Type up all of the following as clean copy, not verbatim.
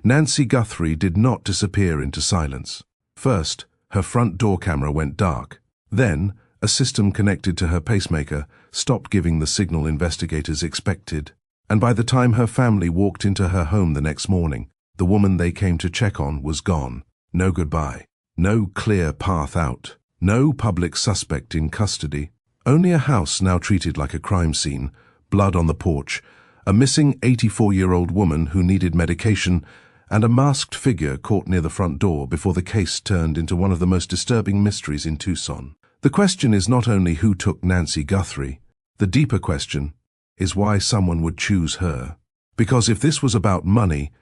Nancy Guthrie did not disappear into silence. First, her front door camera went dark. Then, a system connected to her pacemaker stopped giving the signal investigators expected. And by the time her family walked into her home the next morning, the woman they came to check on was gone. No goodbye. No clear path out. No public suspect in custody. Only a house now treated like a crime scene, blood on the porch, a missing 84-year-old woman who needed medication, and a masked figure caught near the front door before the case turned into one of the most disturbing mysteries in Tucson. The question is not only who took Nancy Guthrie. The deeper question is why someone would choose her. Because if this was about money,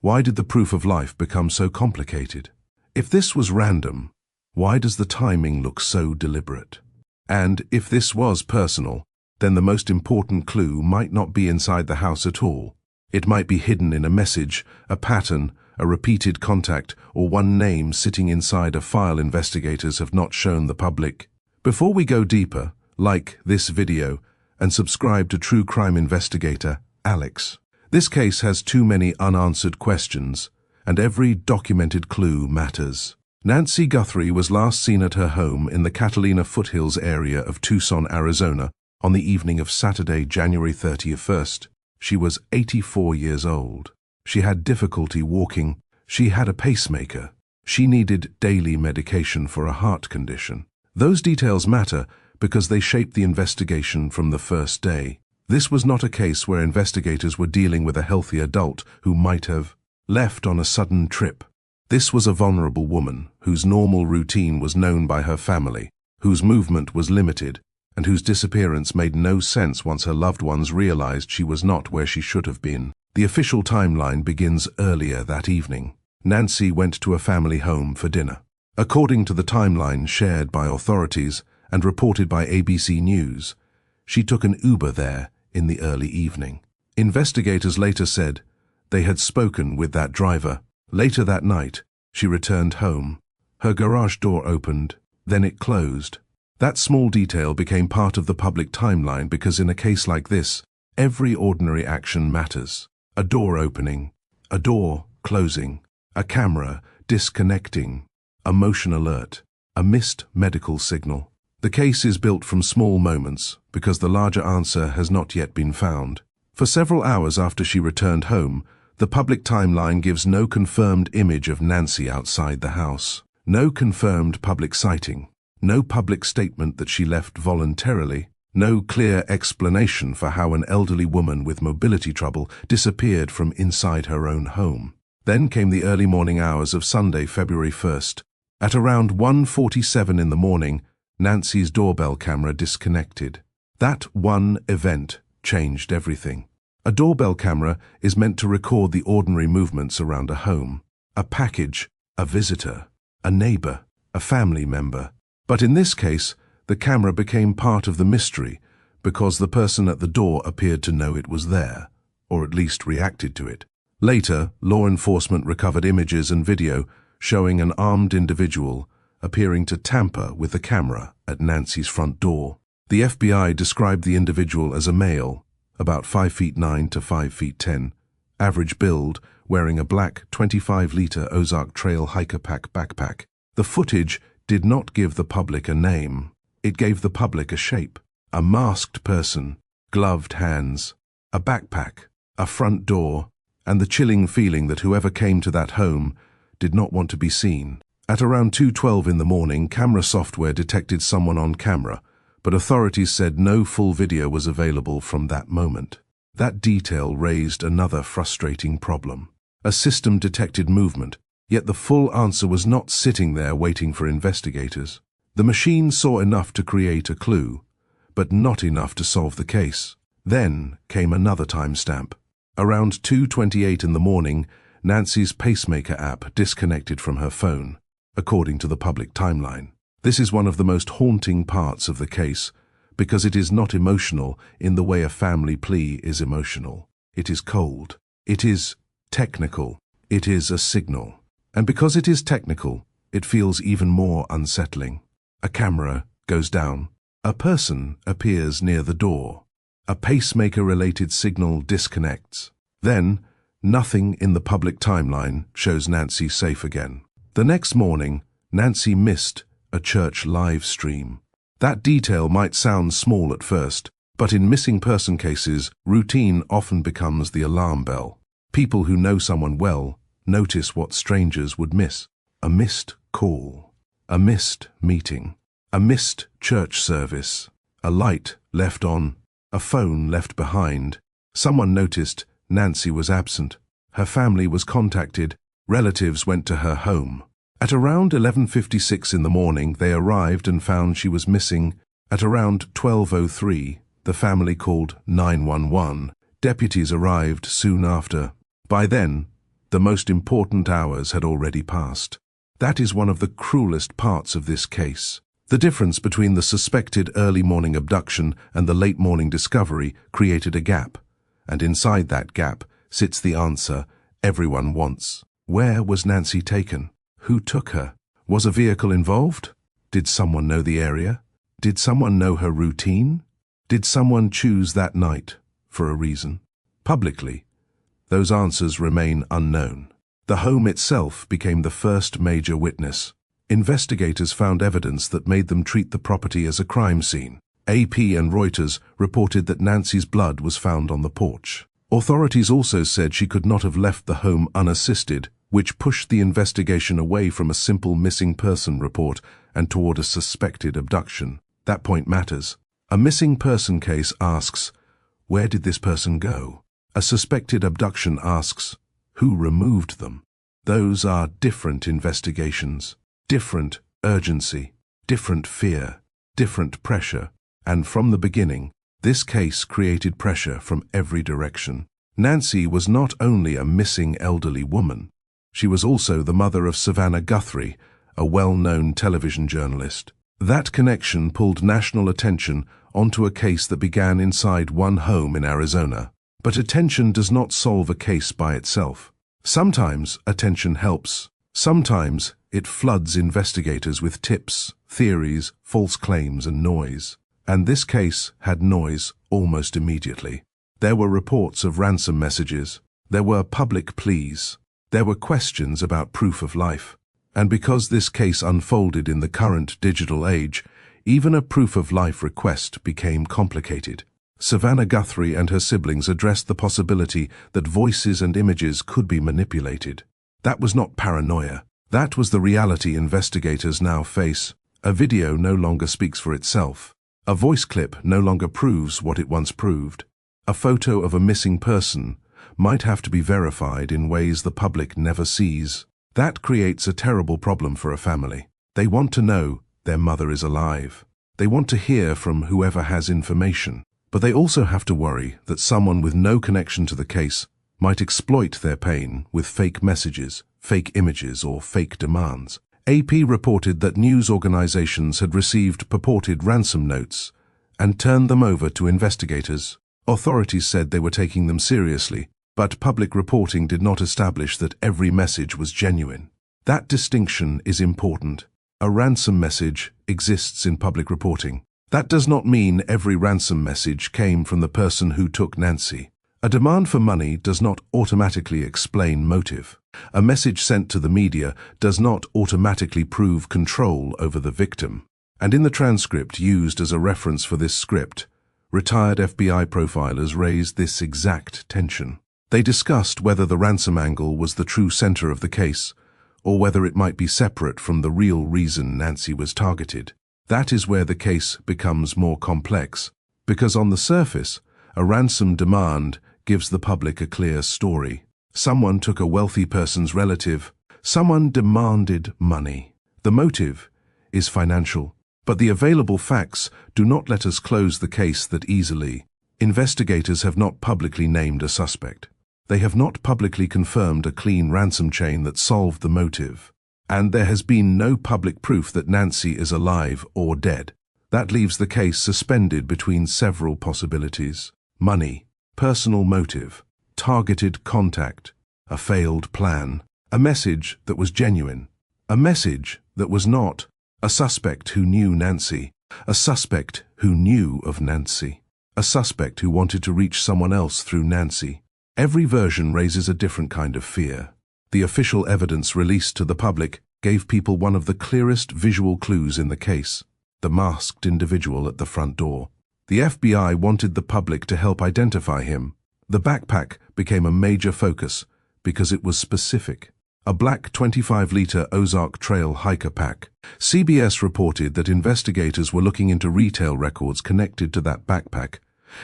why did the proof of life become so complicated? If this was random, why does the timing look so deliberate? And if this was personal, then the most important clue might not be inside the house at all. It might be hidden in a message, a pattern, a repeated contact, or one name sitting inside a file investigators have not shown the public. Before we go deeper, like this video and subscribe to True Crime Investigator Alex. This case has too many unanswered questions, and every documented clue matters. Nancy Guthrie was last seen at her home in the Catalina foothills area of Tucson, Arizona, on the evening of Saturday, January 31st. She was 84 years old. She had difficulty walking. She had a pacemaker. She needed daily medication for a heart condition. Those details matter because they shaped the investigation from the first day. This was not a case where investigators were dealing with a healthy adult who might have left on a sudden trip. This was a vulnerable woman whose normal routine was known by her family, whose movement was limited, and whose disappearance made no sense once her loved ones realized she was not where she should have been. The official timeline begins earlier that evening. Nancy went to a family home for dinner. According to the timeline shared by authorities and reported by ABC News, she took an Uber there in the early evening. Investigators later said they had spoken with that driver. Later that night, she returned home. Her garage door opened, then it closed. That small detail became part of the public timeline because in a case like this, every ordinary action matters. A door opening, a door closing, a camera disconnecting, a motion alert, a missed medical signal. The case is built from small moments because the larger answer has not yet been found. For several hours after she returned home, the public timeline gives no confirmed image of Nancy outside the house. No confirmed public sighting. No public statement that she left voluntarily. No clear explanation for how an elderly woman with mobility trouble disappeared from inside her own home. Then came the early morning hours of Sunday, February 1st. At around 1:47 in the morning, Nancy's doorbell camera disconnected. That one event changed everything. A doorbell camera is meant to record the ordinary movements around a home. A package, a visitor, a neighbor, a family member. But in this case, the camera became part of the mystery because the person at the door appeared to know it was there, or at least reacted to it. Later, law enforcement recovered images and video showing an armed individual appearing to tamper with the camera at Nancy's front door. The FBI described the individual as a male, about 5'9" to 5'10", average build, wearing a black 25-liter Ozark Trail hiker pack backpack. The footage did not give the public a name. It gave the public a shape. A masked person, gloved hands, a backpack, a front door, and the chilling feeling that whoever came to that home did not want to be seen. At around 2:12 in the morning, camera software detected someone on camera, but authorities said no full video was available from that moment. That detail raised another frustrating problem. A system detected movement, yet the full answer was not sitting there waiting for investigators. The machine saw enough to create a clue, but not enough to solve the case. Then came another timestamp. Around 2:28 in the morning, Nancy's pacemaker app disconnected from her phone, according to the public timeline. This is one of the most haunting parts of the case, because it is not emotional in the way a family plea is emotional. It is cold. It is technical. It is a signal. And because it is technical, it feels even more unsettling. A camera goes down. A person appears near the door. A pacemaker-related signal disconnects. Then, Nothing in the public timeline shows Nancy safe again. The next morning, Nancy missed a church live stream. That detail might sound small at first, but in missing person cases, routine often becomes the alarm bell. People who know someone well notice what strangers would miss. A missed call, a missed meeting, a missed church service, a light left on, a phone left behind. Someone noticed Nancy was absent. Her family was contacted. Relatives went to her home. At around 11:56 in the morning, they arrived and found she was missing. At around 12:03, the family called 911. Deputies arrived soon after. By then, the most important hours had already passed. That is one of the cruelest parts of this case. The difference between the suspected early morning abduction and the late morning discovery created a gap. And inside that gap sits the answer everyone wants. Where was Nancy taken? Who took her? Was a vehicle involved? Did someone know the area? Did someone know her routine? Did someone choose that night for a reason? Publicly, those answers remain unknown. The home itself became the first major witness. Investigators found evidence that made them treat the property as a crime scene. AP and Reuters reported that Nancy's blood was found on the porch. Authorities also said she could not have left the home unassisted, which pushed the investigation away from a simple missing person report and toward a suspected abduction. That point matters. A missing person case asks, where did this person go? A suspected abduction asks, who removed them? Those are different investigations, different urgency, different fear, different pressure. And from the beginning, this case created pressure from every direction. Nancy was not only a missing elderly woman, she was also the mother of Savannah Guthrie, a well-known television journalist. That connection pulled national attention onto a case that began inside one home in Arizona. But attention does not solve a case by itself. Sometimes attention helps. Sometimes it floods investigators with tips, theories, false claims, and noise. And this case had noise almost immediately. There were reports of ransom messages. There were public pleas. There were questions about proof of life. And because this case unfolded in the current digital age, even a proof of life request became complicated. Savannah Guthrie and her siblings addressed the possibility that voices and images could be manipulated. That was not paranoia. That was the reality investigators now face. A video no longer speaks for itself. A voice clip no longer proves what it once proved. A photo of a missing person might have to be verified in ways the public never sees. That creates a terrible problem for a family. They want to know their mother is alive. They want to hear from whoever has information. But they also have to worry that someone with no connection to the case might exploit their pain with fake messages, fake images, or fake demands. AP reported that news organizations had received purported ransom notes and turned them over to investigators. Authorities said they were taking them seriously, but public reporting did not establish that every message was genuine. That distinction is important. A ransom message exists in public reporting. That does not mean every ransom message came from the person who took Nancy. A demand for money does not automatically explain motive. A message sent to the media does not automatically prove control over the victim. And in the transcript used as a reference for this script, retired FBI profilers raised this exact tension. They discussed whether the ransom angle was the true center of the case, or whether it might be separate from the real reason Nancy was targeted. That is where the case becomes more complex, because on the surface, a ransom demand gives the public a clear story. Someone took a wealthy person's relative. Someone demanded money. The motive is financial, but the available facts do not let us close the case that easily. Investigators have not publicly named a suspect. They have not publicly confirmed a clean ransom chain that solved the motive. And there has been no public proof that Nancy is alive or dead. That leaves the case suspended between several possibilities. Money, personal motive, targeted contact, a failed plan, a message that was genuine, a message that was not, a suspect who knew Nancy, a suspect who knew of Nancy, a suspect who wanted to reach someone else through Nancy. Every version raises a different kind of fear. The official evidence released to the public gave people one of the clearest visual clues in the case: the masked individual at the front door. The FBI wanted the public to help identify him. The backpack became a major focus because it was specific. A black 25-liter Ozark Trail hiker pack. CBS reported that investigators were looking into retail records connected to that backpack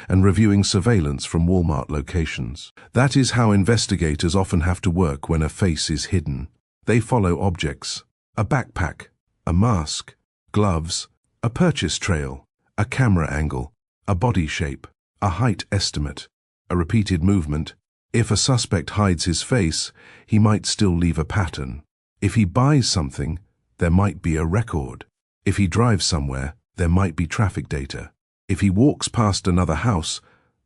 and reviewing surveillance from Walmart locations. That is how investigators often have to work when a face is hidden. They follow objects: a backpack, a mask, gloves, a purchase trail, a camera angle, a body shape, a height estimate, a repeated movement. If a suspect hides his face, he might still leave a pattern. If he buys something, there might be a record. If he drives somewhere, there might be traffic data. If he walks past another house,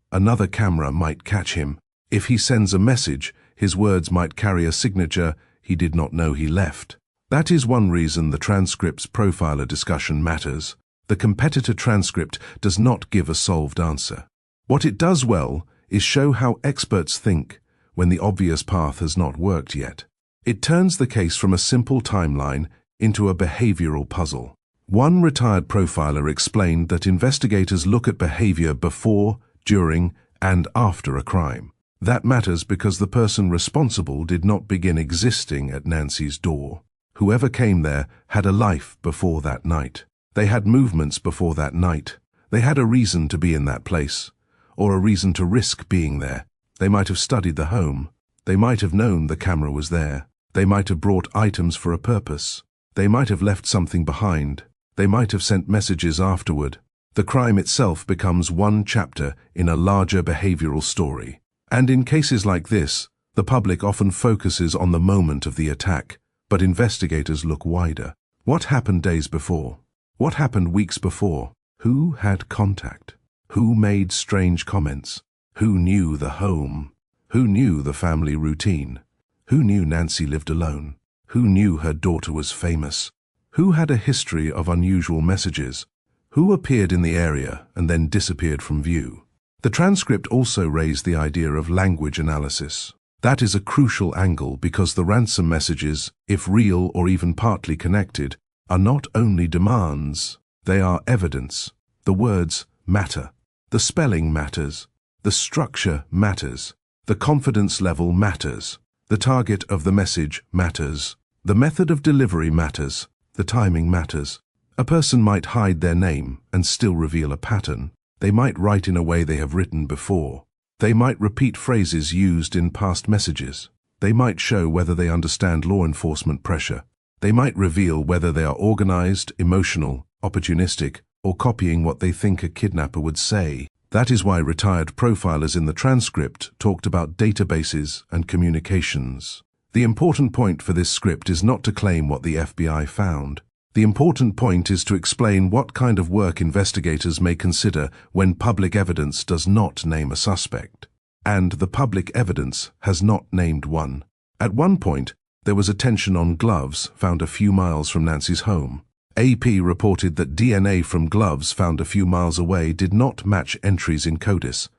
another camera might catch him. If he sends a message, his words might carry a signature he did not know he left. That is one reason the transcript's profiler discussion matters. The competitor transcript does not give a solved answer. What it does well is show how experts think when the obvious path has not worked yet. It turns the case from a simple timeline into a behavioral puzzle. One retired profiler explained that investigators look at behavior before, during, and after a crime. That matters because the person responsible did not begin existing at Nancy's door. Whoever came there had a life before that night. They had movements before that night. They had a reason to be in that place, or a reason to risk being there. They might have studied the home. They might have known the camera was there. They might have brought items for a purpose. They might have left something behind. They might have sent messages afterward. The crime itself becomes one chapter in a larger behavioral story. And in cases like this, the public often focuses on the moment of the attack, but investigators look wider. What happened days before? What happened weeks before? Who had contact? Who made strange comments? Who knew the home? Who knew the family routine? Who knew Nancy lived alone? Who knew her daughter was famous? Who had a history of unusual messages? Who appeared in the area and then disappeared from view? The transcript also raised the idea of language analysis. That is a crucial angle because the ransom messages, if real or even partly connected, are not only demands, they are evidence. The words matter. The spelling matters. The structure matters. The confidence level matters. The target of the message matters. The method of delivery matters. The timing matters. A person might hide their name and still reveal a pattern. They might write in a way they have written before. They might repeat phrases used in past messages. They might show whether they understand law enforcement pressure. They might reveal whether they are organized, emotional, opportunistic, or copying what they think a kidnapper would say. That is why retired profilers in the transcript talked about databases and communications. The important point for this script is not to claim what the FBI found. The important point is to explain what kind of work investigators may consider when public evidence does not name a suspect. And the public evidence has not named one. At one point, there was attention on gloves found a few miles from Nancy's home. AP reported that DNA from gloves found a few miles away did not match entries in CODIS,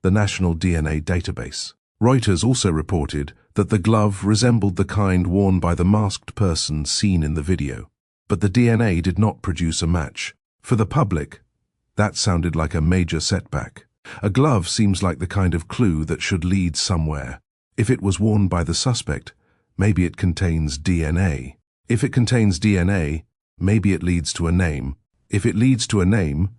the National DNA Database. Reuters also reported that the glove resembled the kind worn by the masked person seen in the video, but the DNA did not produce a match. For the public, that sounded like a major setback. A glove seems like the kind of clue that should lead somewhere. If it was worn by the suspect, maybe it contains DNA. If it contains DNA, maybe it leads to a name. If it leads to a name,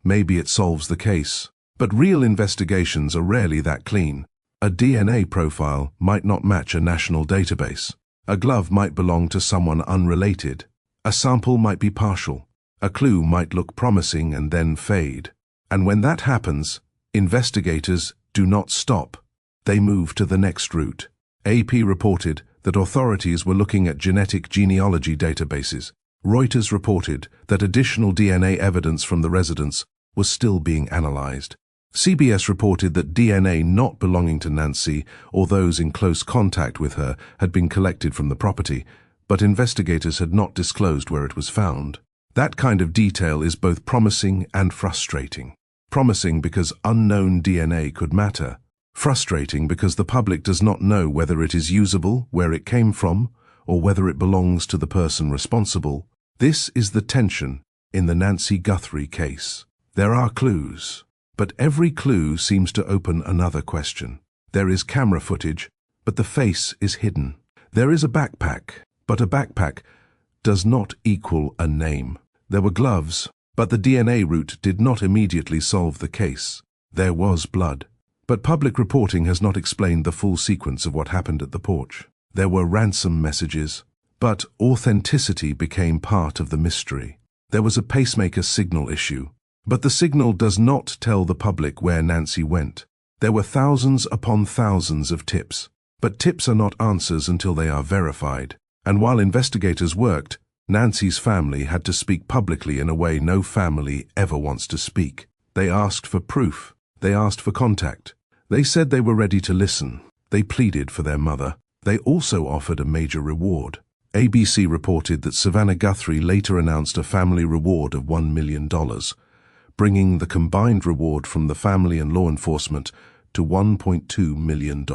maybe it solves the case. But real investigations are rarely that clean. A DNA profile might not match a national database. A glove might belong to someone unrelated. A sample might be partial. A clue might look promising and then fade. And when that happens, investigators do not stop. They move to the next route. AP reported that authorities were looking at genetic genealogy databases. Reuters reported that additional DNA evidence from the residence was still being analyzed. CBS reported that DNA not belonging to Nancy or those in close contact with her had been collected from the property, but investigators had not disclosed where it was found. That kind of detail is both promising and frustrating. Promising because unknown DNA could matter. Frustrating because the public does not know whether it is usable, where it came from, or whether it belongs to the person responsible. This is the tension in the Nancy Guthrie case. There are clues, but every clue seems to open another question. There is camera footage, but the face is hidden. There is a backpack, but a backpack does not equal a name. There were gloves, but the DNA route did not immediately solve the case. There was blood. But public reporting has not explained the full sequence of what happened at the porch. There were ransom messages, but authenticity became part of the mystery. There was a pacemaker signal issue, but the signal does not tell the public where Nancy went. There were thousands upon thousands of tips, but tips are not answers until they are verified. And while investigators worked, Nancy's family had to speak publicly in a way no family ever wants to speak. They asked for proof. They asked for contact. They said they were ready to listen. They pleaded for their mother. They also offered a major reward. ABC reported that Savannah Guthrie later announced a family reward of $1 million, bringing the combined reward from the family and law enforcement to $1.2 million.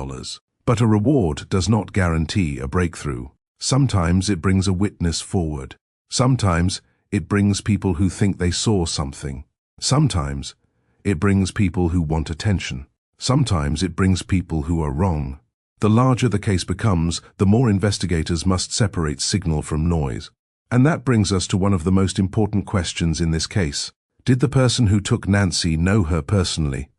But a reward does not guarantee a breakthrough. Sometimes it brings a witness forward. Sometimes it brings people who think they saw something. Sometimes it brings people who want attention. Sometimes it brings people who are wrong. The larger the case becomes, the more investigators must separate signal from noise. And that brings us to one of the most important questions in this case. Did the person who took Nancy know her personally?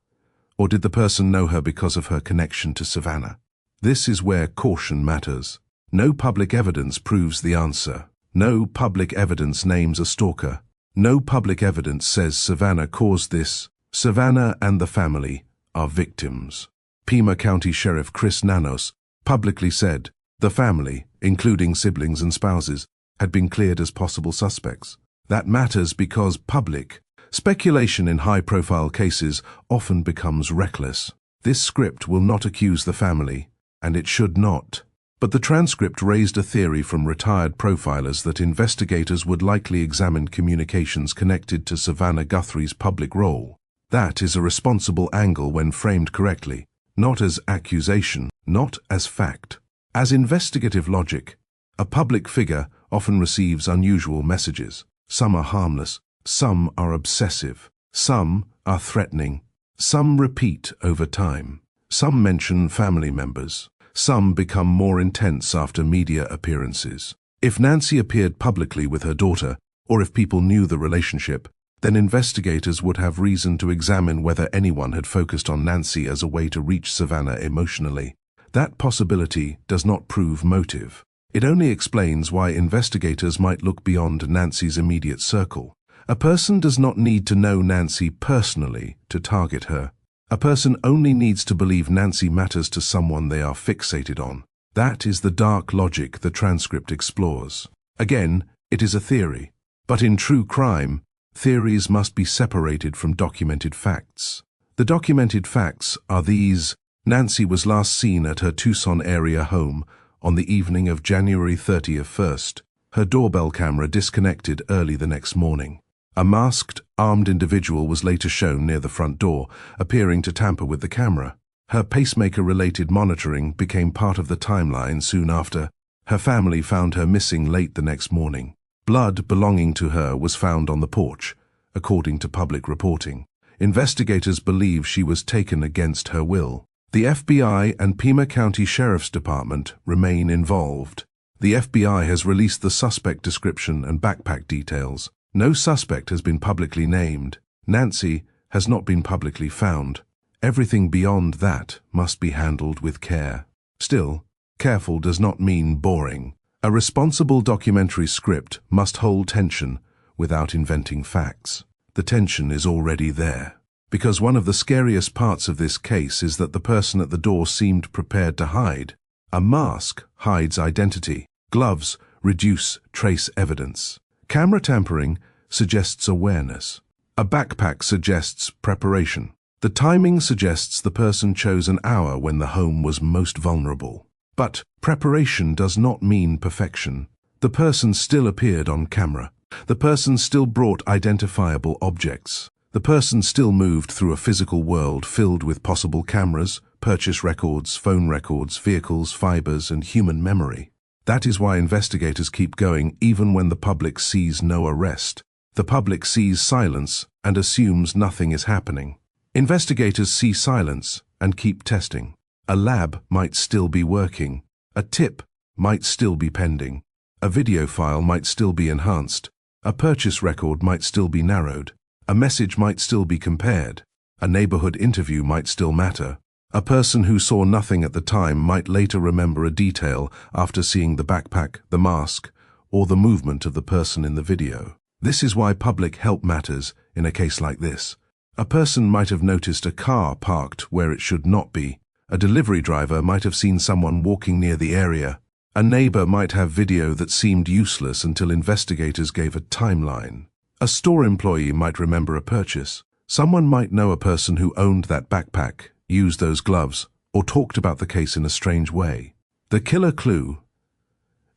Or did the person know her because of her connection to Savannah? This is where caution matters. No public evidence proves the answer. No public evidence names a stalker. No public evidence says Savannah caused this. Savannah and the family are victims. Pima County Sheriff Chris Nanos publicly said the family, including siblings and spouses, had been cleared as possible suspects. That matters because public speculation in high-profile cases often becomes reckless. This script will not accuse the family, and it should not. But the transcript raised a theory from retired profilers that investigators would likely examine communications connected to Savannah Guthrie's public role. That is a responsible angle when framed correctly, not as accusation, not as fact. As investigative logic, a public figure often receives unusual messages. Some are harmless, some are obsessive, some are threatening, some repeat over time, some mention family members, some become more intense after media appearances. If Nancy appeared publicly with her daughter, or if people knew the relationship, then investigators would have reason to examine whether anyone had focused on Nancy as a way to reach Savannah emotionally. That possibility does not prove motive. It only explains why investigators might look beyond Nancy's immediate circle. A person does not need to know Nancy personally to target her. A person only needs to believe Nancy matters to someone they are fixated on. That is the dark logic the transcript explores. Again, it is a theory. But in true crime, theories must be separated from documented facts. The documented facts are these. Nancy was last seen at her Tucson area home on the evening of January 31st. Her doorbell camera disconnected early the next morning. A masked, armed individual was later shown near the front door, appearing to tamper with the camera. Her pacemaker-related monitoring became part of the timeline soon after. Her family found her missing late the next morning. Blood belonging to her was found on the porch, according to public reporting. Investigators believe she was taken against her will. The FBI and Pima County Sheriff's Department remain involved. The FBI has released the suspect description and backpack details. No suspect has been publicly named. Nancy has not been publicly found. Everything beyond that must be handled with care. Still, careful does not mean boring. A responsible documentary script must hold tension without inventing facts. The tension is already there. Because one of the scariest parts of this case is that the person at the door seemed prepared to hide. A mask hides identity. Gloves reduce trace evidence. Camera tampering suggests awareness. A backpack suggests preparation. The timing suggests the person chose an hour when the home was most vulnerable. But preparation does not mean perfection. The person still appeared on camera. The person still brought identifiable objects. The person still moved through a physical world filled with possible cameras, purchase records, phone records, vehicles, fibers, and human memory. That is why investigators keep going even when the public sees no arrest. The public sees silence and assumes nothing is happening. Investigators see silence and keep testing. A lab might still be working. A tip might still be pending. A video file might still be enhanced. A purchase record might still be narrowed. A message might still be compared. A neighborhood interview might still matter. A person who saw nothing at the time might later remember a detail after seeing the backpack, the mask, or the movement of the person in the video. This is why public help matters in a case like this. A person might have noticed a car parked where it should not be. A delivery driver might have seen someone walking near the area. A neighbor might have video that seemed useless until investigators gave a timeline. A store employee might remember a purchase. Someone might know a person who owned that backpack, used those gloves, or talked about the case in a strange way. The killer clue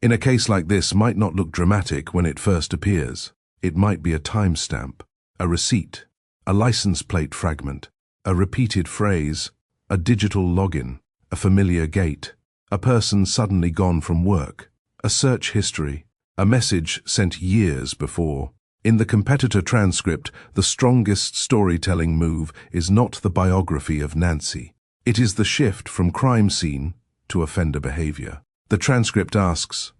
in a case like this might not look dramatic when it first appears. It might be a timestamp, a receipt, a license plate fragment, a repeated phrase, a digital login, a familiar gate, a person suddenly gone from work, a search history, a message sent years before. In the competitor transcript, the strongest storytelling move is not the biography of Nancy. It is the shift from crime scene to offender behavior. The transcript asks,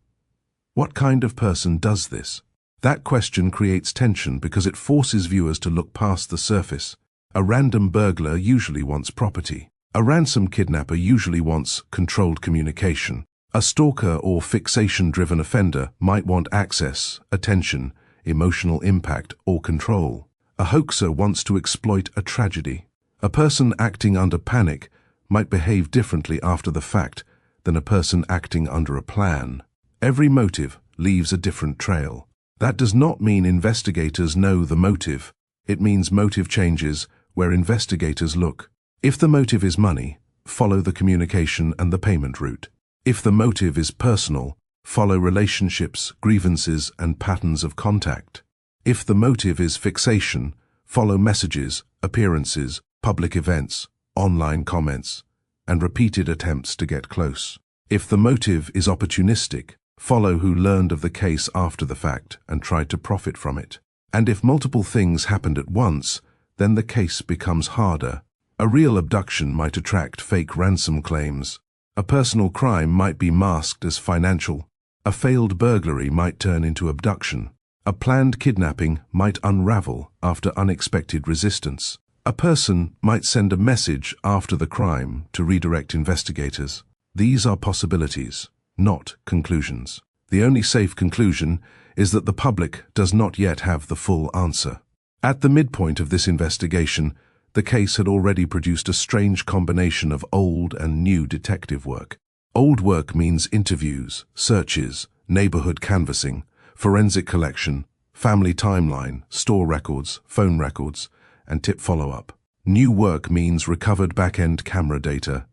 "What kind of person does this?" That question creates tension because it forces viewers to look past the surface. A random burglar usually wants property. A ransom kidnapper usually wants controlled communication. A stalker or fixation-driven offender might want access, attention, emotional impact, or control. A hoaxer wants to exploit a tragedy. A person acting under panic might behave differently after the fact than a person acting under a plan. Every motive leaves a different trail. That does not mean investigators know the motive. It means motive changes where investigators look. If the motive is money, follow the communication and the payment route. If the motive is personal, follow relationships, grievances, and patterns of contact. If the motive is fixation, follow messages, appearances, public events, online comments, and repeated attempts to get close. If the motive is opportunistic, follow who learned of the case after the fact and tried to profit from it. And if multiple things happened at once, then the case becomes harder. A real abduction might attract fake ransom claims. A personal crime might be masked as financial. A failed burglary might turn into abduction. A planned kidnapping might unravel after unexpected resistance. A person might send a message after the crime to redirect investigators. These are possibilities, not conclusions. The only safe conclusion is that the public does not yet have the full answer. At the midpoint of this investigation, the case had already produced a strange combination of old and new detective work. Old work means interviews, searches, neighborhood canvassing, forensic collection, family timeline, store records, phone records, and tip follow-up. New work means recovered back-end camera data,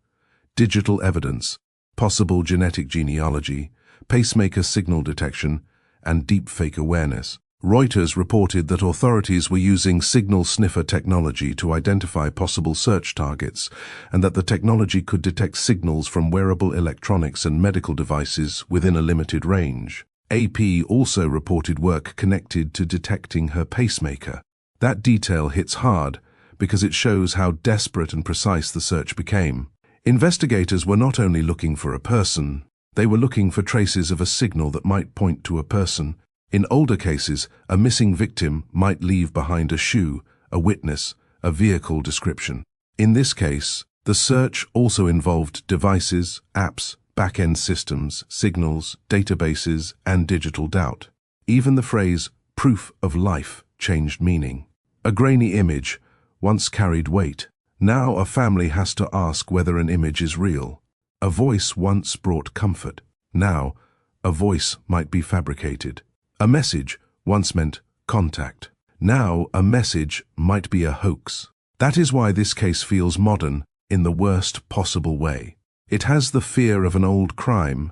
digital evidence, possible genetic genealogy, pacemaker signal detection, and deepfake awareness. Reuters reported that authorities were using signal sniffer technology to identify possible search targets, and that the technology could detect signals from wearable electronics and medical devices within a limited range. AP also reported work connected to detecting her pacemaker. That detail hits hard because it shows how desperate and precise the search became. Investigators were not only looking for a person, they were looking for traces of a signal that might point to a person. In older cases, a missing victim might leave behind a shoe, a witness, a vehicle description. In this case, the search also involved devices, apps, back-end systems, signals, databases, and digital doubt. Even the phrase, "proof of life," changed meaning. A grainy image once carried weight. Now a family has to ask whether an image is real. A voice once brought comfort. Now, a voice might be fabricated. A message once meant contact. Now, a message might be a hoax. That is why this case feels modern in the worst possible way. It has the fear of an old crime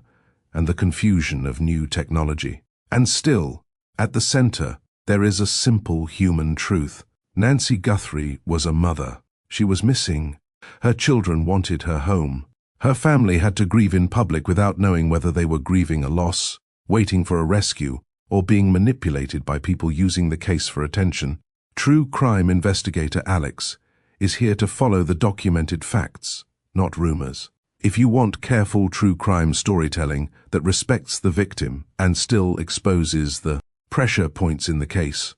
and the confusion of new technology. And still, at the center, there is a simple human truth. Nancy Guthrie was a mother. She was missing. Her children wanted her home. Her family had to grieve in public without knowing whether they were grieving a loss, waiting for a rescue, or being manipulated by people using the case for attention. True crime investigator Alex is here to follow the documented facts, not rumors. If you want careful true crime storytelling that respects the victim and still exposes the pressure points in the case,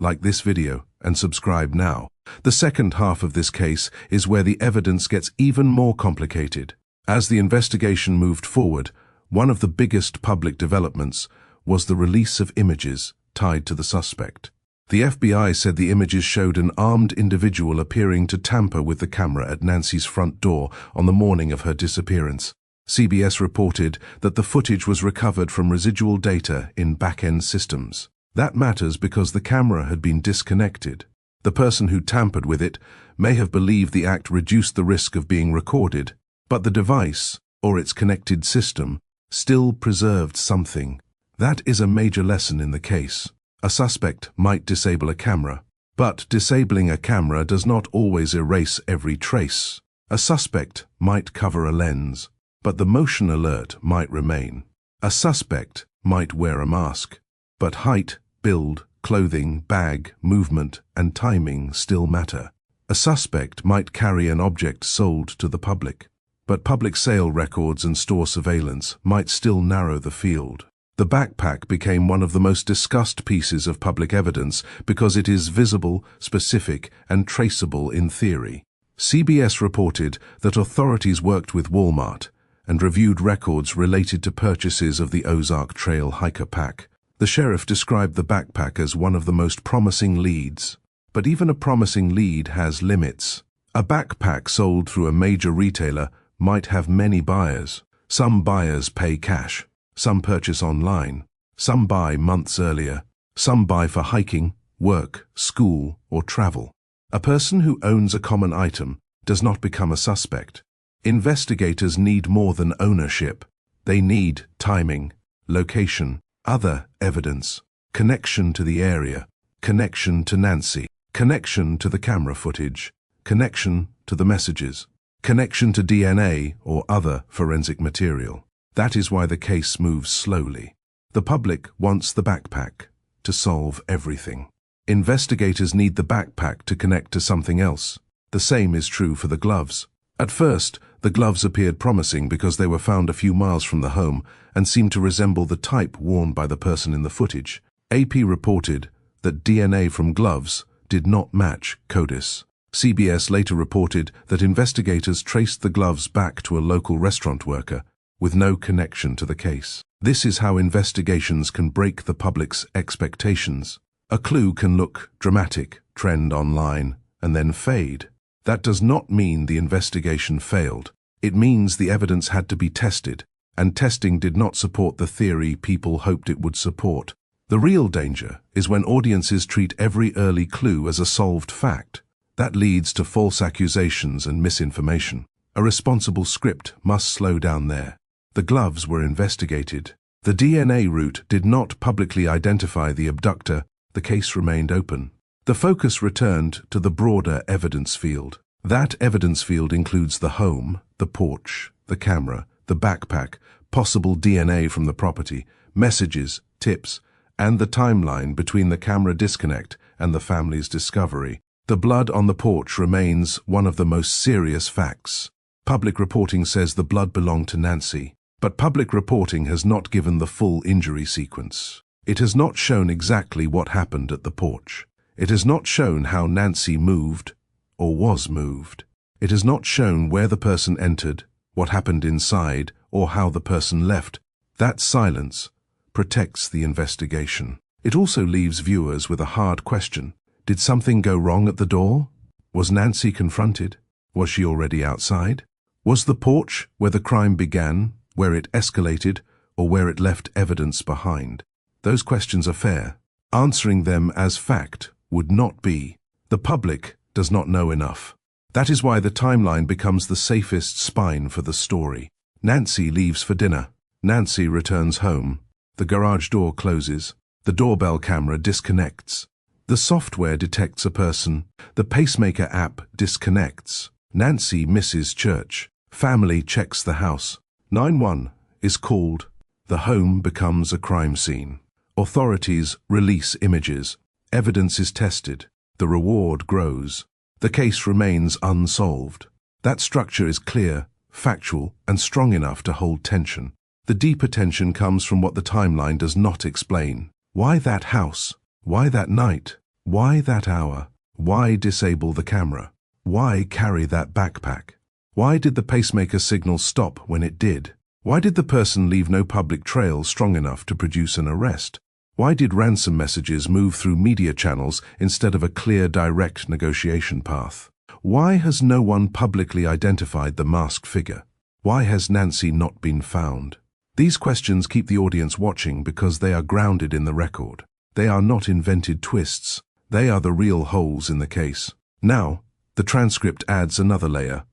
like this video and subscribe now. The second half of this case is where the evidence gets even more complicated. As the investigation moved forward, one of the biggest public developments was the release of images tied to the suspect. The FBI said the images showed an armed individual appearing to tamper with the camera at Nancy's front door on the morning of her disappearance. CBS reported that the footage was recovered from residual data in back-end systems. That matters because the camera had been disconnected. The person who tampered with it may have believed the act reduced the risk of being recorded, but the device, or its connected system, still preserved something. That is a major lesson in the case. A suspect might disable a camera, but disabling a camera does not always erase every trace. A suspect might cover a lens, but the motion alert might remain. A suspect might wear a mask, but height, build, clothing, bag, movement, and timing still matter. A suspect might carry an object sold to the public, but public sale records and store surveillance might still narrow the field. The backpack became one of the most discussed pieces of public evidence because it is visible, specific, and traceable in theory. CBS reported that authorities worked with Walmart and reviewed records related to purchases of the Ozark Trail hiker pack. The sheriff described the backpack as one of the most promising leads. But even a promising lead has limits. A backpack sold through a major retailer might have many buyers. Some buyers pay cash. Some purchase online. Some buy months earlier. Some buy for hiking, work, school, or travel. A person who owns a common item does not become a suspect. Investigators need more than ownership. They need timing, location, other evidence, connection to the area, connection to Nancy, connection to the camera footage, connection to the messages, connection to DNA or other forensic material. That is why the case moves slowly. The public wants the backpack to solve everything. Investigators need the backpack to connect to something else. The same is true for the gloves. At first, the gloves appeared promising because they were found a few miles from the home and seemed to resemble the type worn by the person in the footage. AP reported that DNA from gloves did not match CODIS. CBS later reported that investigators traced the gloves back to a local restaurant worker with no connection to the case. This is how investigations can break the public's expectations. A clue can look dramatic, trend online, and then fade. That does not mean the investigation failed. It means the evidence had to be tested, and testing did not support the theory people hoped it would support. The real danger is when audiences treat every early clue as a solved fact. That leads to false accusations and misinformation. A responsible script must slow down there. The gloves were investigated. The DNA route did not publicly identify the abductor. The case remained open. The focus returned to the broader evidence field. That evidence field includes the home, the porch, the camera, the backpack, possible DNA from the property, messages, tips, and the timeline between the camera disconnect and the family's discovery. The blood on the porch remains one of the most serious facts. Public reporting says the blood belonged to Nancy. But public reporting has not given the full injury sequence. It has not shown exactly what happened at the porch. It has not shown how Nancy moved or was moved. It has not shown where the person entered, what happened inside, or how the person left. That silence protects the investigation. It also leaves viewers with a hard question. Did something go wrong at the door? Was Nancy confronted? Was she already outside? Was the porch where the crime began, where it escalated, or where it left evidence behind? Those questions are fair. Answering them as fact would not be. The public does not know enough. That is why the timeline becomes the safest spine for the story. Nancy leaves for dinner. Nancy returns home. The garage door closes. The doorbell camera disconnects. The software detects a person. The pacemaker app disconnects. Nancy misses church. Family checks the house. 911 is called. The home becomes a crime scene. Authorities release images. Evidence is tested. The reward grows. The case remains unsolved. That structure is clear, factual, and strong enough to hold tension. The deeper tension comes from what the timeline does not explain. Why that house? Why that night? Why that hour? Why disable the camera? Why carry that backpack? Why did the pacemaker signal stop when it did? Why did the person leave no public trail strong enough to produce an arrest? Why did ransom messages move through media channels instead of a clear, direct negotiation path? Why has no one publicly identified the masked figure? Why has Nancy not been found? These questions keep the audience watching because they are grounded in the record. They are not invented twists. They are the real holes in the case. Now, the transcript adds another layer,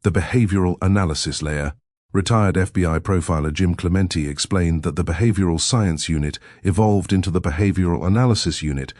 the behavioral analysis layer. Retired FBI profiler Jim Clementi explained that the behavioral science unit evolved into the behavioral analysis unit,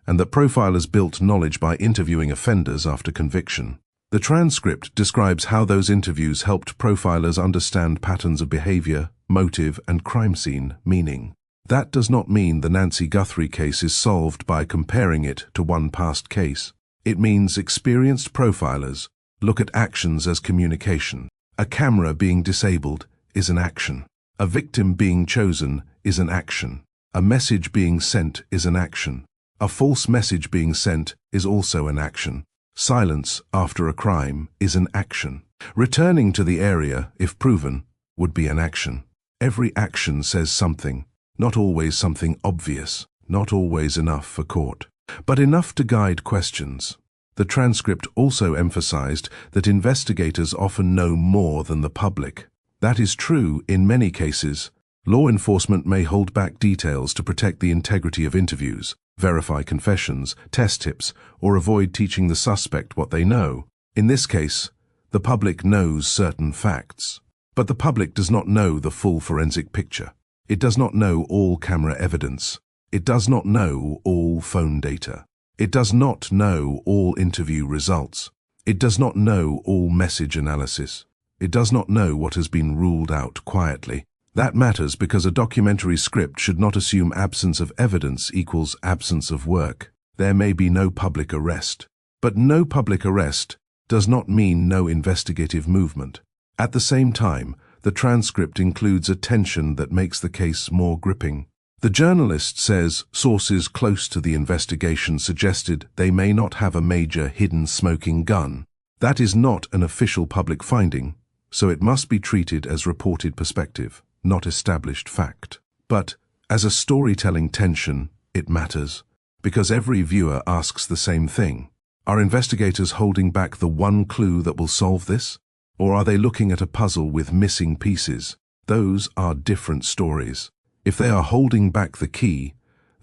and that profilers built knowledge by interviewing offenders after conviction. The transcript describes how those interviews helped profilers understand patterns of behavior, motive, and crime scene meaning. That does not mean the Nancy Guthrie case is solved by comparing it to one past case. It means experienced profilers look at actions as communication. A camera being disabled is an action. A victim being chosen is an action. A message being sent is an action. A false message being sent is also an action. Silence after a crime is an action. Returning to the area, if proven, would be an action. Every action says something, not always something obvious, not always enough for court, but enough to guide questions. The transcript also emphasized that investigators often know more than the public. That is true in many cases. Law enforcement may hold back details to protect the integrity of interviews, verify confessions, test tips, or avoid teaching the suspect what they know. In this case, the public knows certain facts. But the public does not know the full forensic picture. It does not know all camera evidence. It does not know all phone data. It does not know all interview results. It does not know all message analysis. It does not know what has been ruled out quietly. That matters because a documentary script should not assume absence of evidence equals absence of work. There may be no public arrest. But no public arrest does not mean no investigative movement. At the same time, the transcript includes a tension that makes the case more gripping. The journalist says sources close to the investigation suggested they may not have a major hidden smoking gun. That is not an official public finding, so it must be treated as reported perspective, not established fact. But, as a storytelling tension, it matters, because every viewer asks the same thing. Are investigators holding back the one clue that will solve this? Or are they looking at a puzzle with missing pieces? Those are different stories. If they are holding back the key,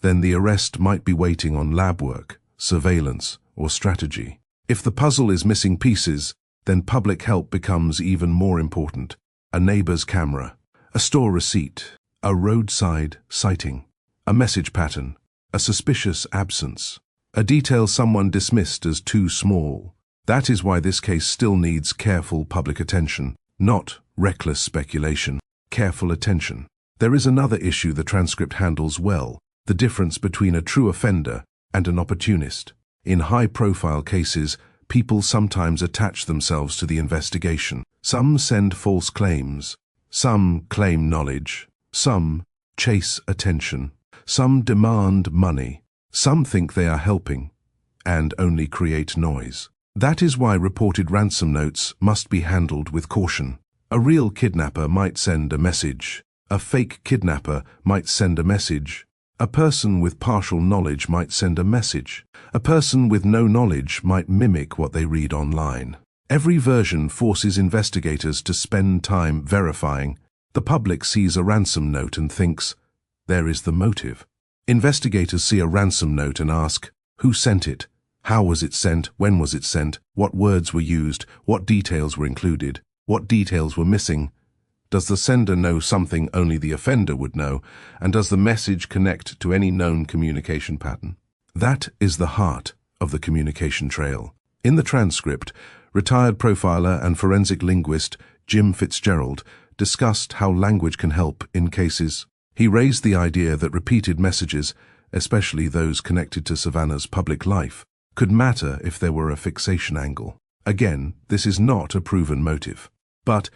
then the arrest might be waiting on lab work, surveillance, or strategy. If the puzzle is missing pieces, then public help becomes even more important. A neighbor's camera, a store receipt, a roadside sighting, a message pattern, a suspicious absence, a detail someone dismissed as too small. That is why this case still needs careful public attention, not reckless speculation. Careful attention. There is another issue the transcript handles well, the difference between a true offender and an opportunist. In high-profile cases, people sometimes attach themselves to the investigation. Some send false claims. Some claim knowledge. Some chase attention. Some demand money. Some think they are helping and only create noise. That is why reported ransom notes must be handled with caution. A real kidnapper might send a message. A fake kidnapper might send a message. A person with partial knowledge might send a message. A person with no knowledge might mimic what they read online. Every version forces investigators to spend time verifying. The public sees a ransom note and thinks, there is the motive. Investigators see a ransom note and ask, who sent it? How was it sent? When was it sent? What words were used? What details were included? What details were missing? Does the sender know something only the offender would know? And does the message connect to any known communication pattern? That is the heart of the communication trail. In the transcript, retired profiler and forensic linguist Jim Fitzgerald discussed how language can help in cases. He raised the idea that repeated messages, especially those connected to Savannah's public life, could matter if there were a fixation angle. Again, this is not a proven motive, but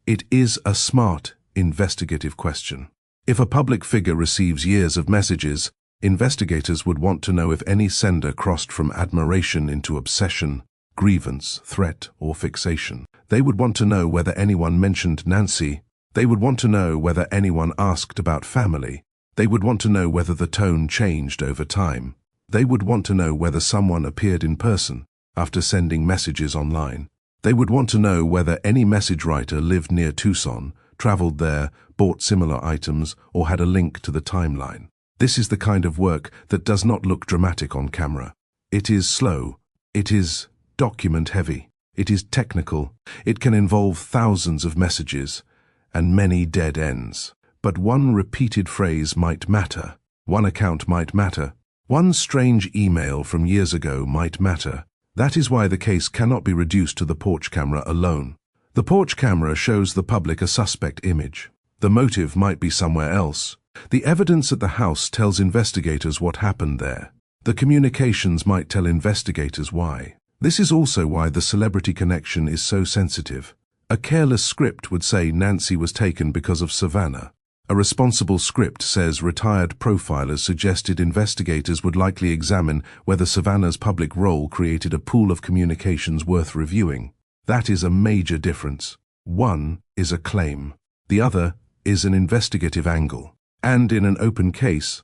it is a smart, investigative question. If a public figure receives years of messages, investigators would want to know if any sender crossed from admiration into obsession, grievance, threat, or fixation. They would want to know whether anyone mentioned Nancy. They would want to know whether anyone asked about family. They would want to know whether the tone changed over time. They would want to know whether someone appeared in person after sending messages online. They would want to know whether any message writer lived near Tucson, traveled there, bought similar items, or had a link to the timeline. This is the kind of work that does not look dramatic on camera. It is slow. It is document-heavy. It is technical. It can involve thousands of messages and many dead ends. But one repeated phrase might matter. One account might matter. One strange email from years ago might matter. That is why the case cannot be reduced to the porch camera alone. The porch camera shows the public a suspect image. The motive might be somewhere else. The evidence at the house tells investigators what happened there. The communications might tell investigators why. This is also why the celebrity connection is so sensitive. A careless script would say Nancy was taken because of Savannah. A responsible script says retired profilers suggested investigators would likely examine whether Savannah's public role created a pool of communications worth reviewing. That is a major difference. One is a claim. The other is an investigative angle. And in an open case,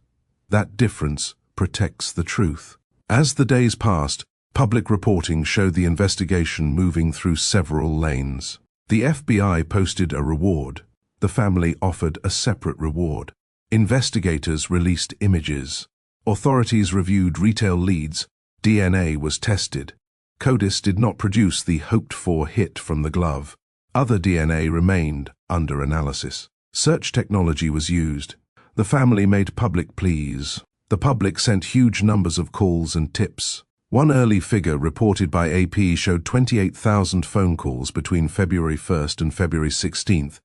that difference protects the truth. As the days passed, public reporting showed the investigation moving through several lanes. The FBI posted a reward. The family offered a separate reward. Investigators released images. Authorities reviewed retail leads. DNA was tested. CODIS did not produce the hoped-for hit from the glove. Other DNA remained under analysis. Search technology was used. The family made public pleas. The public sent huge numbers of calls and tips. One early figure reported by AP showed 28,000 phone calls between February 1st and February 16th,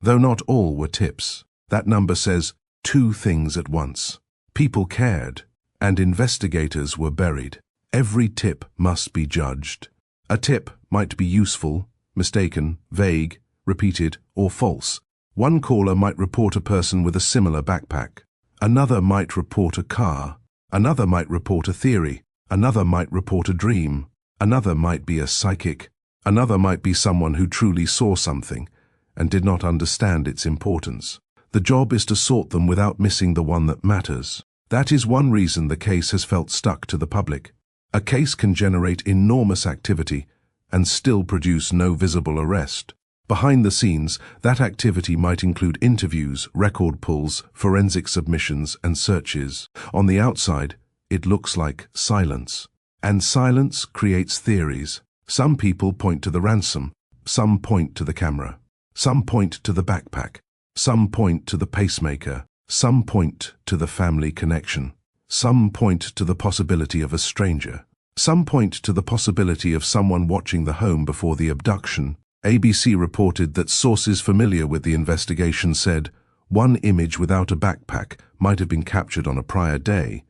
though not all were tips. That number says two things at once. People cared, and investigators were buried. Every tip must be judged. A tip might be useful, mistaken, vague, repeated, or false. One caller might report a person with a similar backpack. Another might report a car. Another might report a theory. Another might report a dream. Another might be a psychic. Another might be someone who truly saw something and did not understand its importance. The job is to sort them without missing the one that matters. That is one reason the case has felt stuck to the public. A case can generate enormous activity and still produce no visible arrest. Behind the scenes, that activity might include interviews, record pulls, forensic submissions, and searches. On the outside, it looks like silence. And silence creates theories. Some people point to the ransom. Some point to the camera. Some point to the backpack. Some point to the pacemaker. Some point to the family connection. Some point to the possibility of a stranger. Some point to the possibility of someone watching the home before the abduction. ABC reported that sources familiar with the investigation said one image without a backpack might have been captured on a prior day,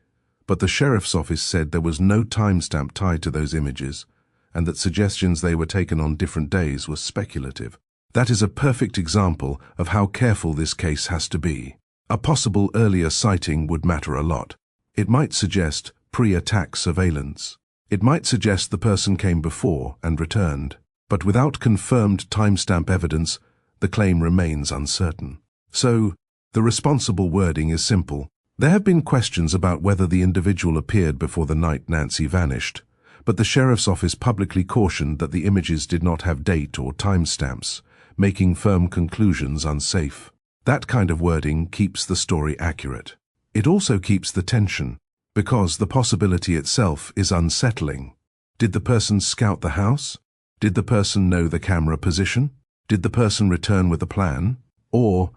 but the sheriff's office said there was no timestamp tied to those images, and that suggestions they were taken on different days was speculative. That is a perfect example of how careful this case has to be. A possible earlier sighting would matter a lot. It might suggest pre-attack surveillance. It might suggest the person came before and returned. But without confirmed timestamp evidence, the claim remains uncertain. So, the responsible wording is simple. There have been questions about whether the individual appeared before the night Nancy vanished, but the sheriff's office publicly cautioned that the images did not have date or timestamps, making firm conclusions unsafe. That kind of wording keeps the story accurate. It also keeps the tension, because the possibility itself is unsettling. Did the person scout the house? Did the person know the camera position? Did the person return with a plan? Or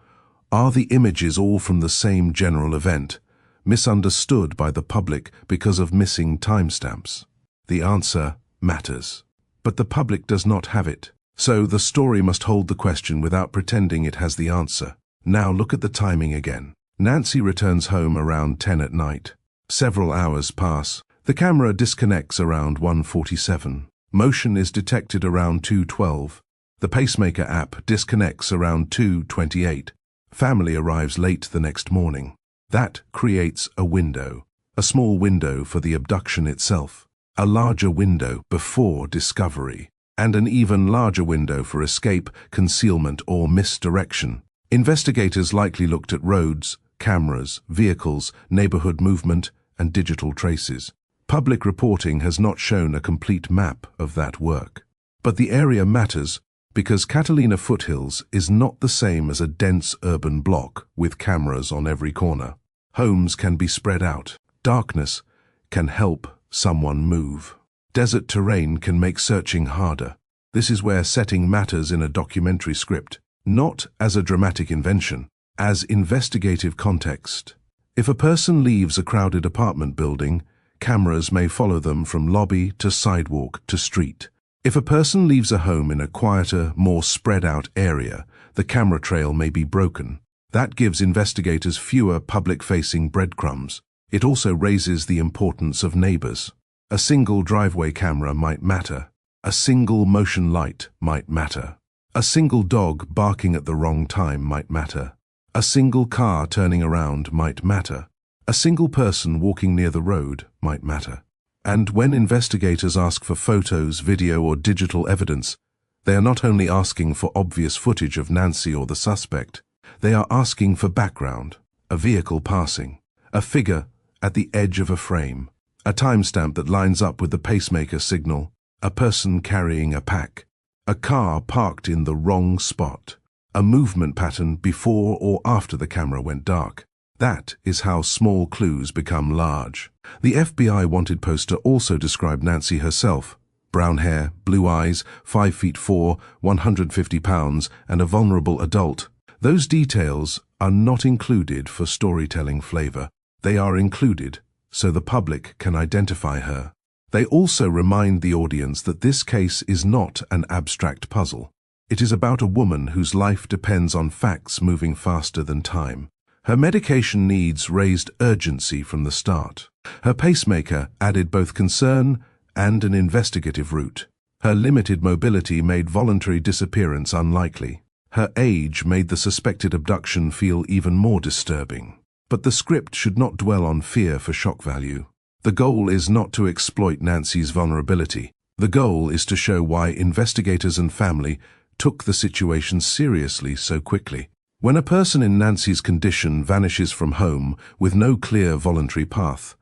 are the images all from the same general event, misunderstood by the public because of missing timestamps? The answer matters. But the public does not have it. So the story must hold the question without pretending it has the answer. Now look at the timing again. Nancy returns home around 10 at night. Several hours pass. The camera disconnects around 1:47. Motion is detected around 2:12. The pacemaker app disconnects around 2:28. Family arrives late the next morning. That creates a window. A small window for the abduction itself. A larger window before discovery. And an even larger window for escape, concealment, or misdirection. Investigators likely looked at roads, cameras, vehicles, neighborhood movement, and digital traces. Public reporting has not shown a complete map of that work. But the area matters because Catalina Foothills is not the same as a dense urban block with cameras on every corner. Homes can be spread out. Darkness can help someone move. Desert terrain can make searching harder. This is where setting matters in a documentary script, not as a dramatic invention, as investigative context. If a person leaves a crowded apartment building, cameras may follow them from lobby to sidewalk to street. If a person leaves a home in a quieter, more spread-out area, the camera trail may be broken. That gives investigators fewer public-facing breadcrumbs. It also raises the importance of neighbors. A single driveway camera might matter. A single motion light might matter. A single dog barking at the wrong time might matter. A single car turning around might matter. A single person walking near the road might matter. And when investigators ask for photos, video, or digital evidence, they are not only asking for obvious footage of Nancy or the suspect, they are asking for background, a vehicle passing, a figure at the edge of a frame, a timestamp that lines up with the pacemaker signal, a person carrying a pack, a car parked in the wrong spot, a movement pattern before or after the camera went dark. That is how small clues become large. The FBI wanted poster also described Nancy herself. Brown hair, blue eyes, 5'4", 150 pounds, and a vulnerable adult. Those details are not included for storytelling flavor. They are included so the public can identify her. They also remind the audience that this case is not an abstract puzzle. It is about a woman whose life depends on facts moving faster than time. Her medication needs raised urgency from the start. Her pacemaker added both concern and an investigative route. Her limited mobility made voluntary disappearance unlikely. Her age made the suspected abduction feel even more disturbing. But the script should not dwell on fear for shock value. The goal is not to exploit Nancy's vulnerability. The goal is to show why investigators and family took the situation seriously so quickly. When a person in Nancy's condition vanishes from home with no clear voluntary path,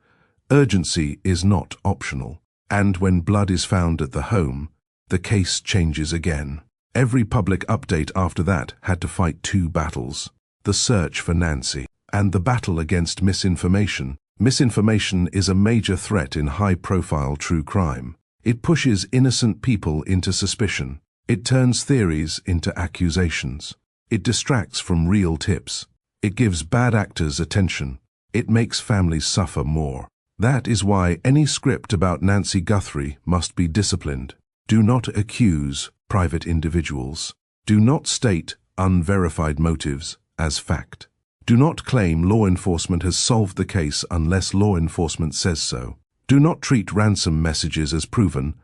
urgency is not optional. And when blood is found at the home, the case changes again. Every public update after that had to fight two battles: the search for Nancy and the battle against misinformation. Misinformation is a major threat in high-profile true crime. It pushes innocent people into suspicion. It turns theories into accusations. It distracts from real tips. It gives bad actors attention. It makes families suffer more. That is why any script about Nancy Guthrie must be disciplined. Do not accuse private individuals. Do not state unverified motives as fact. Do not claim law enforcement has solved the case unless law enforcement says so. Do not treat ransom messages as proven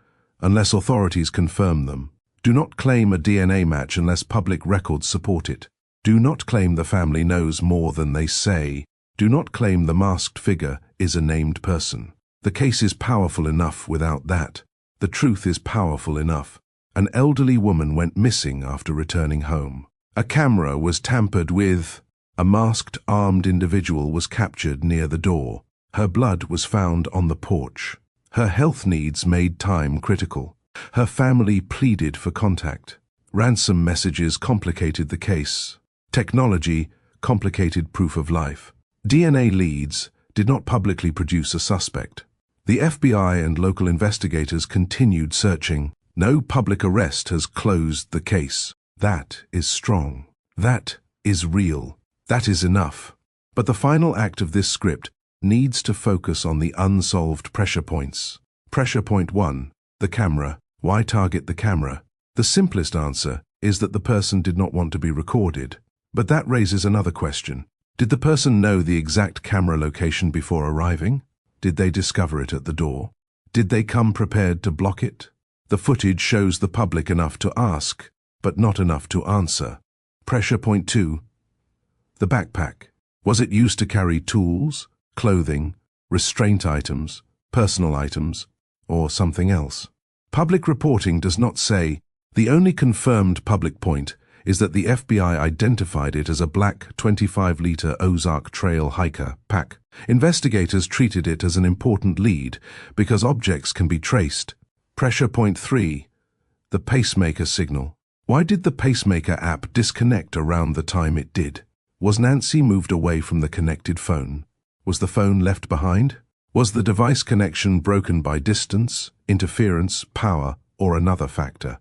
unless authorities confirm them. Do not claim a DNA match unless public records support it. Do not claim the family knows more than they say. Do not claim the masked figure is a named person. The case is powerful enough without that. The truth is powerful enough. An elderly woman went missing after returning home. A camera was tampered with. A masked, armed individual was captured near the door. Her blood was found on the porch. Her health needs made time critical. Her family pleaded for contact. Ransom messages complicated the case. Technology complicated proof of life. DNA leads did not publicly produce a suspect. The FBI and local investigators continued searching. No public arrest has closed the case. That is strong. That is real. That is enough. But the final act of this script needs to focus on the unsolved pressure points. Pressure point 1. The camera. Why target the camera? The simplest answer is that the person did not want to be recorded. But that raises another question. Did the person know the exact camera location before arriving? Did they discover it at the door? Did they come prepared to block it? The footage shows the public enough to ask, but not enough to answer. Pressure point 2. The backpack. Was it used to carry tools, clothing, restraint items, personal items, or something else? Public reporting does not say. The only confirmed public point is that the FBI identified it as a black 25-liter Ozark Trail hiker pack. Investigators treated it as an important lead because objects can be traced. Pressure point 3. The pacemaker signal. Why did the pacemaker app disconnect around the time it did? Was Nancy moved away from the connected phone? Was the phone left behind? Was the device connection broken by distance, interference, power, or another factor?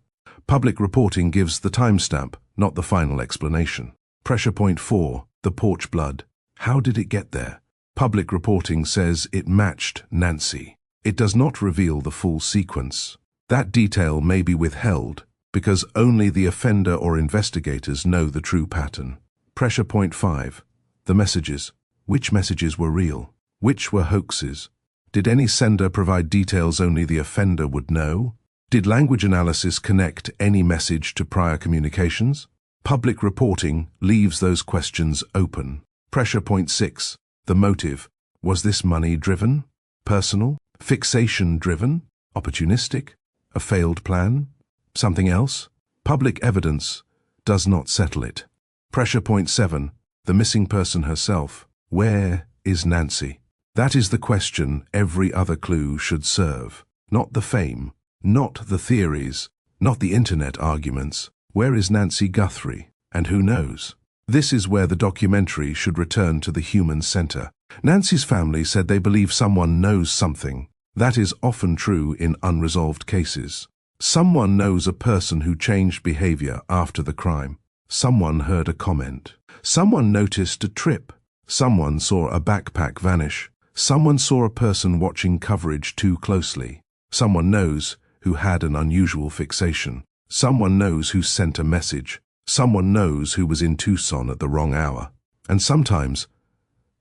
Public reporting gives the timestamp, not the final explanation. Pressure point 4. The porch blood. How did it get there? Public reporting says it matched Nancy. It does not reveal the full sequence. That detail may be withheld because only the offender or investigators know the true pattern. Pressure point 5. The messages. Which messages were real? Which were hoaxes? Did any sender provide details only the offender would know? Did language analysis connect any message to prior communications? Public reporting leaves those questions open. Pressure point 6. The motive. Was this money-driven? Personal? Fixation-driven? Opportunistic? A failed plan? Something else? Public evidence does not settle it. Pressure point 7. The missing person herself. Where is Nancy? That is the question every other clue should serve. Not the fame, not the theories, not the internet arguments. Where is Nancy Guthrie? And who knows? This is where the documentary should return to the human center. Nancy's family said they believe someone knows something. That is often true in unresolved cases. Someone knows a person who changed behavior after the crime. Someone heard a comment. Someone noticed a trip. Someone saw a backpack vanish. Someone saw a person watching coverage too closely. Someone knows who had an unusual fixation. Someone knows who sent a message. Someone knows who was in Tucson at the wrong hour. And sometimes,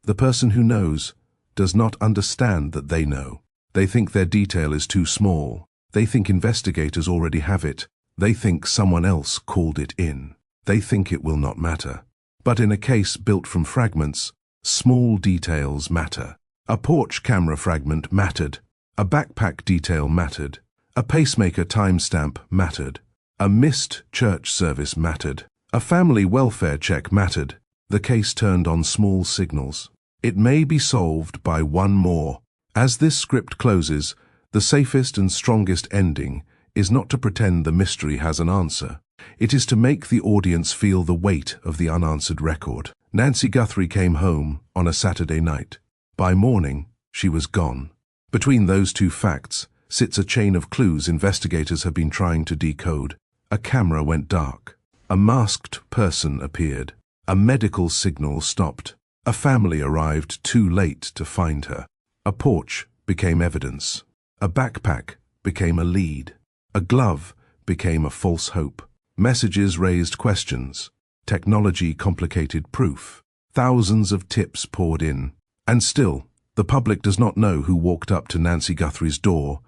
the person who knows does not understand that they know. They think their detail is too small. They think investigators already have it. They think someone else called it in. They think it will not matter. But in a case built from fragments, small details matter. A porch camera fragment mattered. A backpack detail mattered. A pacemaker timestamp mattered. A missed church service mattered. A family welfare check mattered. The case turned on small signals. It may be solved by one more. As this script closes, the safest and strongest ending is not to pretend the mystery has an answer. It is to make the audience feel the weight of the unanswered record. Nancy Guthrie came home on a Saturday night. By morning, she was gone. Between those two facts sits a chain of clues investigators have been trying to decode. A camera went dark. A masked person appeared. A medical signal stopped. A family arrived too late to find her. A porch became evidence. A backpack became a lead. A glove became a false hope. Messages raised questions. Technology complicated proof. Thousands of tips poured in. And still, the public does not know who walked up to Nancy Guthrie's door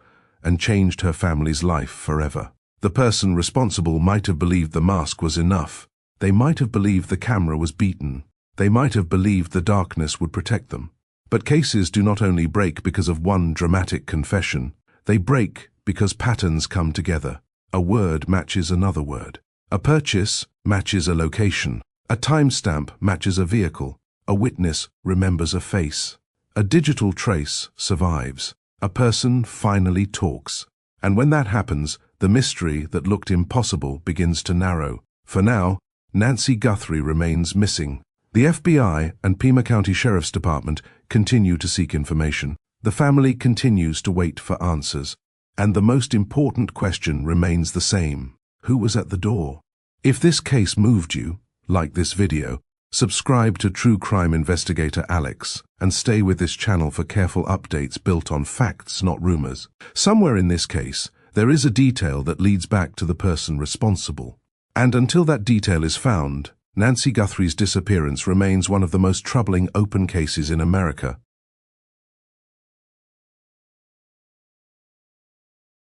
and changed her family's life forever. The person responsible might have believed the mask was enough. They might have believed the camera was beaten. They might have believed the darkness would protect them. But cases do not only break because of one dramatic confession. They break because patterns come together. A word matches another word. A purchase matches a location. A timestamp matches a vehicle. A witness remembers a face. A digital trace survives. A person finally talks. And when that happens, the mystery that looked impossible begins to narrow. For now, Nancy Guthrie remains missing. The FBI and Pima County Sheriff's Department continue to seek information. The family continues to wait for answers. And the most important question remains the same. Who was at the door? If this case moved you, like this video, Subscribe to True Crime Investigator Alex and stay with this channel for careful updates built on facts, not rumors. Somewhere in this case, there is a detail that leads back to the person responsible. And until that detail is found, Nancy Guthrie's disappearance remains one of the most troubling open cases in America.